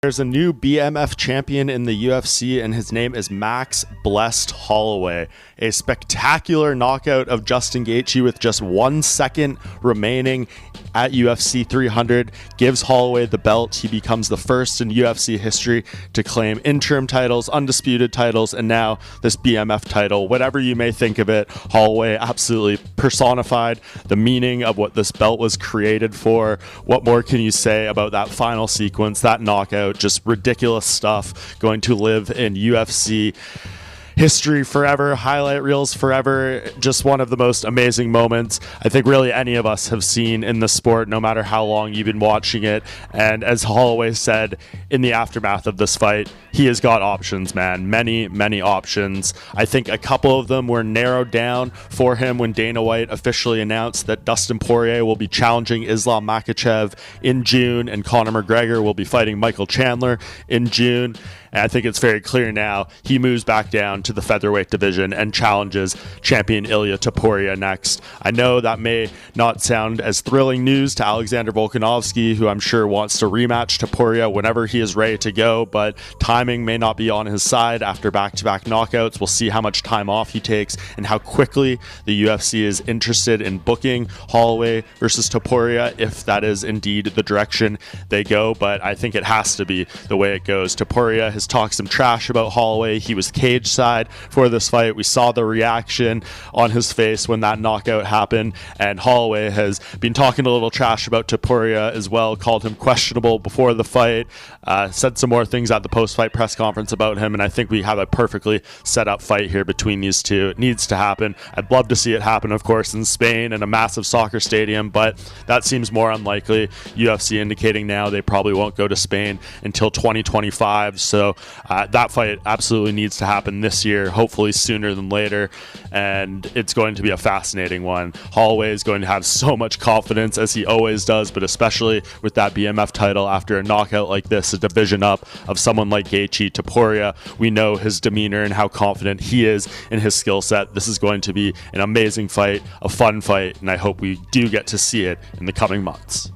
There's a new BMF champion in the UFC, and his name is Max Blessed Holloway. A spectacular knockout of Justin Gaethje with just 1 second remaining at UFC 300 gives Holloway the belt. He becomes the first in UFC history to claim interim titles, undisputed titles, and now this BMF title. Whatever you may think of it, Holloway absolutely personified the meaning of what this belt was created for. What more can you say about that final sequence, that knockout? Just ridiculous stuff, going to live in UFC history forever, highlight reels forever. Just one of the most amazing moments I think really any of us have seen in the sport, no matter how long you've been watching it. And as Holloway said in the aftermath of this fight, he has got options, man. Many options. I think a couple of them were narrowed down for him when Dana White officially announced that Dustin Poirier will be challenging Islam Makhachev in June and Conor McGregor will be fighting Michael Chandler in June. And I think it's very clear now he moves back down to the featherweight division and challenges champion Ilia Topuria next. I know that may not sound as thrilling news to Alexander Volkanovski, who I'm sure wants to rematch Topuria whenever he is ready to go, but timing may not be on his side after back-to-back knockouts. We'll see how much time off he takes and how quickly the UFC is interested in booking Holloway versus Topuria, if that is indeed the direction they go. But I think it has to be the way it goes. Topuria has talked some trash about Holloway. He was cage side for this fight. We saw the reaction on his face when that knockout happened, and Holloway has been talking a little trash about Topuria as well, called him questionable before the fight, said some more things at the post-fight press conference about him, and I think we have a perfectly set up fight here between these two. It needs to happen. I'd love to see it happen, of course, in Spain in a massive soccer stadium, but that seems more unlikely. UFC indicating now they probably won't go to Spain until 2025, so that fight absolutely needs to happen this year, hopefully sooner than later, and it's going to be a fascinating one. Holloway is going to have so much confidence, as he always does, but especially with that BMF title after a knockout like this, a division up of someone like Gaethje. Topuria, we know his demeanor and how confident he is in his skill set. This is going to be an amazing fight, a fun fight, and I hope we do get to see it in the coming months.